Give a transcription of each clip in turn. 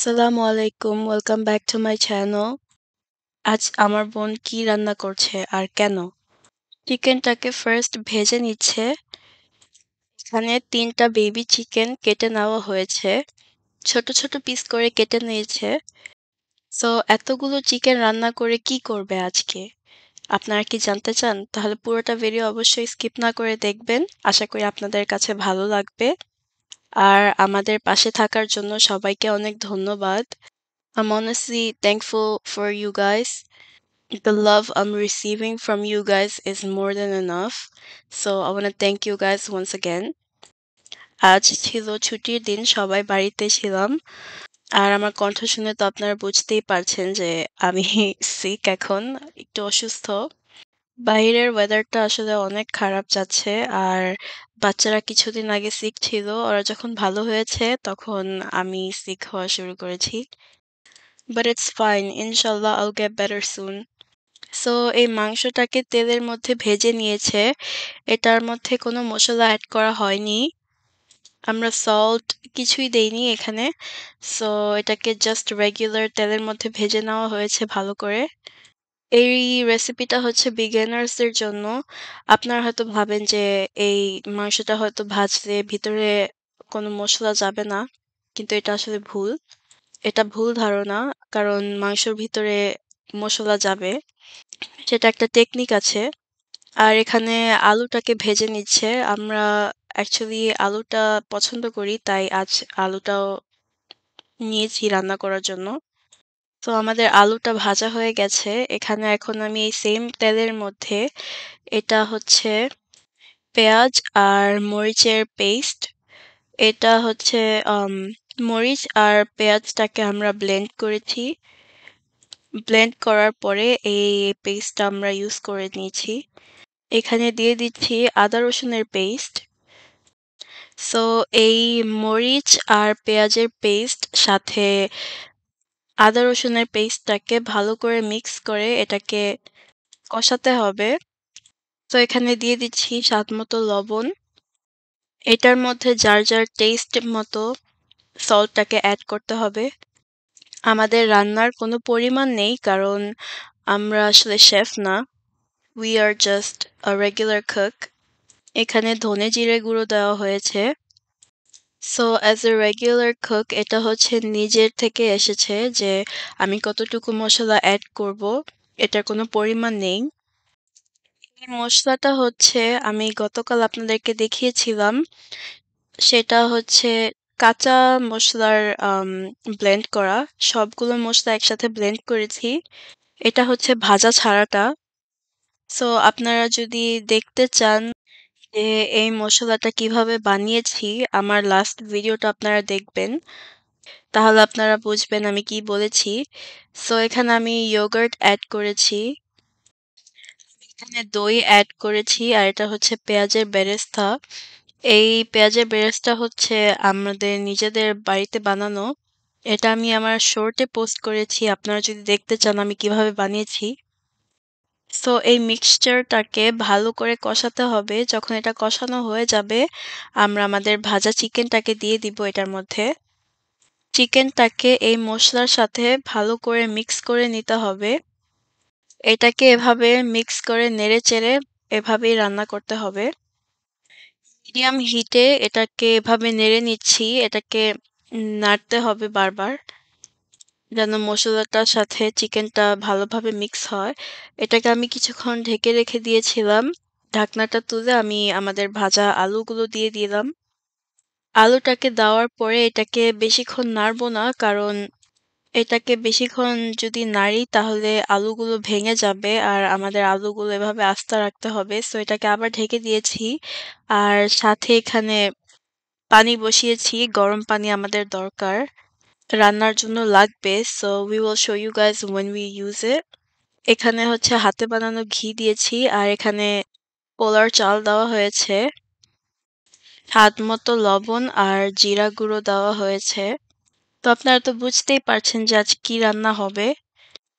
আসসালামু আলাইকুম। Welcome back to my channel. আজ আমার বোন কি রান্না করছে আর কেন? চিকেনটাকে ফার্স্ট ভেজে নিচ্ছে। এখানে ৩ টা বেবি চিকেন কেটে নেওয়া হয়েছে। ছোট, ছোট পিস করে কেটে নিয়েছে। সো এতগুলো চিকেন রান্না করে কি করবে আজকে? আপনারা কি জানতে চান? তাহলে পুরোটা ভিডিও অবশ্যই স্কিপ না করে দেখবেন। আশা করি আপনাদের কাছে ভালো লাগবে। আর আমাদের পাশে থাকার জন্য সবাইকে অনেক ধন্যবাদ। I'm honestly thankful for you guys. The love I'm receiving from you guys is more than enough. So I want to thank you guys once again. আজ ছিল ছুটির দিন, সবাই বাড়িতে ছিলাম। আর আমার কণ্ঠ শুনে তো আপনারা বুঝতেই পারছেন যে আমি সিক এখন, একটু অসুস্থ। বাইরের ওয়েদারটা আসলে অনেক খারাপ যাচ্ছে। আর বাচ্চারা কিছুদিন আগে সিক ছিল। ওরা যখন ভালো হয়েছে তখন আমি সিক হওয়া শুরু করেছি। But it's fine. Inshallah, I'll get better soon. So এই মাংসটাকে তেলের মধ্যে ভেজে নিয়েছে। এটার মধ্যে কোনো মসলা এড করা হয়নি। আমরা সল্ট কিছুই দেইনি এখানে। সো এটাকে জাস্ট রেগুলার তেলের মধ্যে ভেজে নেওয়া হয়েছে ভালো করে। এই রেসিপিটা হচ্ছে বিগিনার্সদের জন্য। আপনারা হয়তো ভাবেন যে এই মাংসটা হয়তো ভাজলে ভিতরে কোনো মসলা যাবে না। কিন্তু এটা আসলে ভুল। এটা ভুল ধারণা। কারণ মাংসের ভিতরে মসলা যাবে। সেটা একটা টেকনিক আছে। আর এখানে আলুটাকে ভেজে নিচ্ছে। আমরা অ্যাকচুয়ালি আলুটা পছন্দ করি, তাই আজ আলুটাও নিয়েছি রান্না করার জন্য। তো আমাদের আলুটা ভাজা হয়ে গেছে। এখানে এখন আমি এই সেম তেলের মধ্যে এটা হচ্ছে পেঁয়াজ আর মরিচের পেস্ট। এটা হচ্ছে আম মরিচ আর পেঁয়াজটাকে আমরা ব্লেন্ড করেছি। ব্লেন্ড করার পরে এই পেস্টটা আমরা ইউজ করে নিয়েছি। এখানে দিয়ে দিচ্ছি আদা রসুনের পেস্ট। সো এই মরিচ আর পেঁয়াজের পেস্ট সাথে আদা রসুনের পেস্টটাকে ভালো করে মিক্স করে এটাকে কষাতে হবে। তো এখানে দিয়ে দিচ্ছি স্বাদমতো লবণ। এটার মধ্যে যার, যার টেস্ট মতো সল্টটাকে এড করতে হবে। আমাদের রান্নার কোনো পরিমাণ নেই কারণ আমরা আসলে শেফ না। We are just a regular cook. এখানে ধনে জিরে গুঁড়ো দেওয়া হয়েছে। So as a regular cook এটা হচ্ছে নিজের থেকে এসেছে যে আমি কতটুকু মসলা এড করব। এটার কোনো পরিমাণ নেই। এই মসলাটা হচ্ছে আমি গতকাল আপনাদেরকে দেখিয়েছিলাম। সেটা হচ্ছে কাঁচা মসলার ব্লেন্ড করা। সবগুলো মসলা একসাথে ব্লেন্ড করেছি। এটা হচ্ছে ভাজা ছাড়াটা। সো আপনারা যদি দেখতে চান যে এই মসলাটা কিভাবে বানিয়েছি, আমার লাস্ট ভিডিওটা আপনারা দেখবেন। তাহলে আপনারা বুঝবেন আমি কি বলেছি। সো এখানে আমি ইয়োগার্ট এড করেছি। এখানে দই এড করেছি আর এটা হচ্ছে পেঁয়াজের বেরেস্তা। এই পেঁয়াজের বেরেস্তা হচ্ছে আমাদের নিজেদের বাড়িতে বানানো। এটা আমি আমার শর্টে পোস্ট করেছি। আপনারা যদি দেখতে চান আমি কিভাবে বানিয়েছি। সো এই মিক্সচারটাকে ভালো করে কষাতে হবে। যখন এটা কষানো হয়ে যাবে, আমরা আমাদের ভাজা চিকেনটাকে দিয়ে দিব এটার মধ্যে। চিকেনটাকে এই মসলার সাথে ভালো করে মিক্স করে নিতে হবে। এটাকে এভাবে মিক্স করে নেড়েচেড়ে এভাবেই রান্না করতে হবে। মিডিয়াম হিটে এটাকে এভাবে নেড়ে নিচ্ছি। এটাকে নাড়তে হবে বারবার। যেন মসলাটার সাথে চিকেনটা ভালোভাবে মিক্স হয়। এটাকে আমি কিছুক্ষণ ঢেকে রেখে দিয়েছিলাম। ঢাকনাটা তুলে আমি আমাদের ভাজা আলুগুলো দিয়ে দিলাম। আলুটাকে দেওয়ার পরে এটাকে বেশিক্ষণ নাড়বো না কারণ এটাকে বেশিক্ষণ যদি নাড়ি তাহলে আলুগুলো ভেঙে যাবে আর আমাদের আলুগুলো এভাবে আস্ত রাখতে হবে। সো এটাকে আবার ঢেকে দিয়েছি। আর সাথে এখানে পানি বসিয়েছি। গরম পানি আমাদের দরকার। রান্নার জন্য লাগবে। So we will show you guys when we use it. এখানে হচ্ছে হাতে বানানো ঘি দিয়েছি আর এখানে পোলার চাল দেওয়া হয়েছে। স্বাদমতো লবণ আর জিরা গুঁড়ো দেওয়া হয়েছে। তো আপনারা তো বুঝতেই পারছেন যে আজ কি রান্না হবে।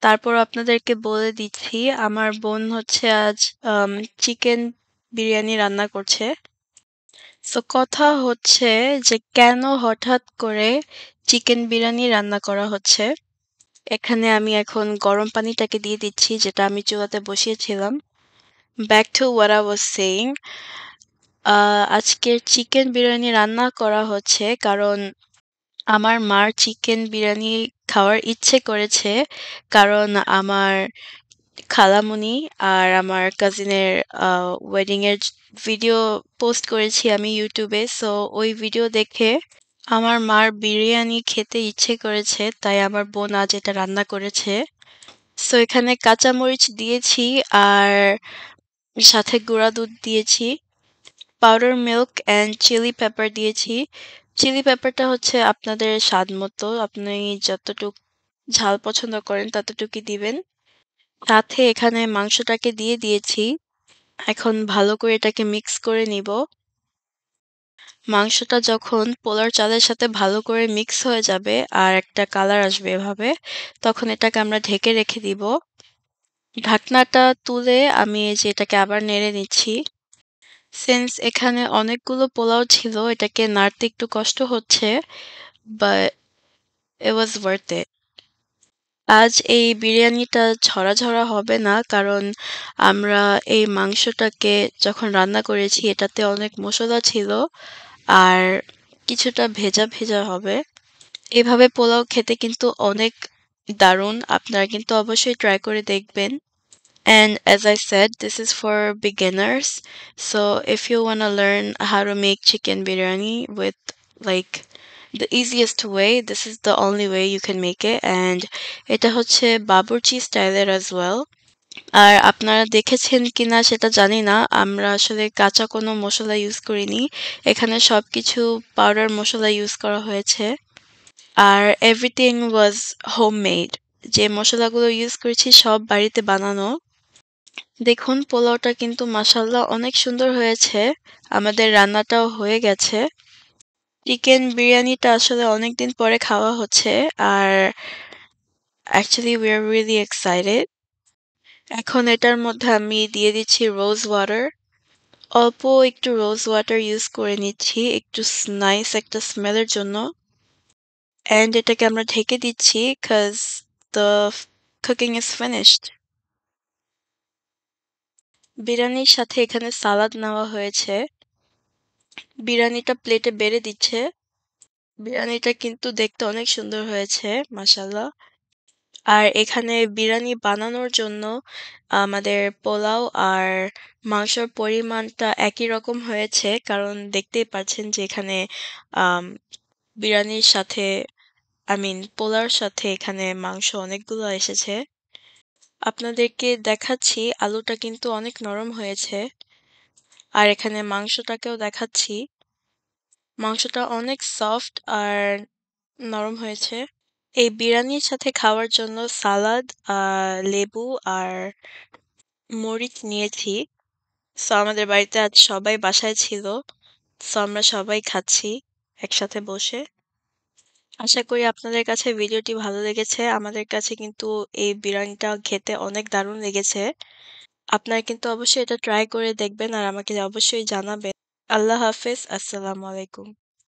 তারপর আপনাদেরকে বলে দিচ্ছি আমার বোন হচ্ছে আজ চিকেন বিরিয়ানি রান্না করছে। সো কথা হচ্ছে যে কেন হঠাৎ করে চিকেন বিরিয়ানি রান্না করা হচ্ছে। এখানে আমি এখন গরম পানিটাকে দিয়ে দিচ্ছি যেটা আমি চুলাতে বসিয়েছিলাম। Back to what I was saying. আজকের চিকেন বিরিয়ানি রান্না করা হচ্ছে কারণ আমার মার চিকেন বিরিয়ানি খাওয়ার ইচ্ছে করেছে। কারণ আমার খালামণি আর আমার কাজিনের ওয়েডিং এর ভিডিও পোস্ট করেছি আমি ইউটিউবে। সো ওই ভিডিও দেখে আমার মার বিরিয়ানি খেতে ইচ্ছে করেছে। তাই আমার বোন আজ এটা রান্না করেছে। সো এখানে কাঁচামরিচ দিয়েছি আর সাথে গুঁড়া দুধ দিয়েছি। Powder milk and chilli pepper দিয়েছি। চিলি পেপারটা হচ্ছে আপনাদের স্বাদ মতো। আপনি যতটুক ঝাল পছন্দ করেন ততটুকুই দিবেন। সাথে এখানে মাংসটাকে দিয়ে দিয়েছি। এখন ভালো করে এটাকে মিক্স করে নিব। মাংসটা যখন পোলার চালের সাথে ভালো করে মিক্স হয়ে যাবে আর একটা কালার আসবে এভাবে, তখন এটাকে আমরা ঢেকে রেখে দিব। ঢাকনাটা তুলে আমি এই যে এটাকে আবার নেড়ে নিচ্ছি। সিন্স এখানে অনেকগুলো পোলাও ছিল, এটাকে নাড়তে একটু কষ্ট হচ্ছে, but it was worth it. আজ এই বিরিয়ানিটা ঝরা হবে না কারণ আমরা এই মাংসটাকে যখন রান্না করেছি এটাতে অনেক মসলা ছিল আর কিছুটা ভেজা হবে। এভাবে পোলাও খেতে কিন্তু অনেক দারুণ। আপনারা কিন্তু অবশ্যই ট্রাই করে দেখবেন। And as I said, this is for beginners. So if you want to learn how to make chicken biryani with like the easiest way, this is the only way you can make it. And এটা হচ্ছে বাবুর্চি স্টাইলের as well. আর আপনারা দেখেছেন কিনা সেটা জানি না। আমরা আসলে কাঁচা কোনো মসলা ইউজ করিনি। এখানে সবকিছু পাউডার মসলা ইউজ করা হয়েছে। আর everything was homemade. যে মসলাগুলো ইউজ করেছি সব বাড়িতে বানানো। দেখুন পোলাওটা কিন্তু মাশাআল্লাহ অনেক সুন্দর হয়েছে। আমাদের রান্নাটাও হয়ে গেছে। চিকেন বিরিয়ানিটা আসলে অনেকদিন পরে খাওয়া হচ্ছে আর actually we are really excited. এখন এটার মধ্যে আমি দিয়ে দিচ্ছি রোজ ওয়াটার। অল্প একটু রোজ ওয়াটার ইউজ করে নিচ্ছি একটু নাইস একটা স্মেলের জন্য। অ্যান্ড এটাকে আমরা ঢেকে দিচ্ছি cause the cooking is finished. বিরিয়ানির সাথে এখানে সালাদ নেওয়া হয়েছে। বিরিয়ানিটা প্লেটে বেড়ে দিচ্ছে। বিরিয়ানিটা কিন্তু দেখতে অনেক সুন্দর হয়েছে মাশাআল্লাহ। আর এখানে বিরিয়ানি বানানোর জন্য আমাদের পোলাও আর মাংসের পরিমাণটা একই রকম হয়েছে। কারণ দেখতেই পাচ্ছেন যে এখানে আম বিরিয়ানির সাথে পোলাওর সাথে এখানে মাংস অনেকগুলো এসেছে। আপনাদেরকে দেখাচ্ছি আলুটা কিন্তু অনেক নরম হয়েছে। আর এখানে মাংসটাকেও দেখাচ্ছি। মাংসটা অনেক সফট আর নরম হয়েছে। এই বিরিয়ানির সাথে খাওয়ার জন্য সালাদ, লেবু আর মরিচ নিয়েছি। সো আমাদের বাড়িতে আজ সবাই বাসায় ছিল। সো আমরা সবাই খাচ্ছি একসাথে বসে। আশা করি আপনাদের কাছে ভিডিওটি ভালো লেগেছে। আমাদের কাছে কিন্তু এই বিরিয়ানিটা খেতে অনেক দারুণ লেগেছে। আপনারা কিন্তু অবশ্যই এটা ট্রাই করে দেখবেন আর আমাকে অবশ্যই জানাবেন। আল্লাহ হাফেজ। আসসালামু আলাইকুম।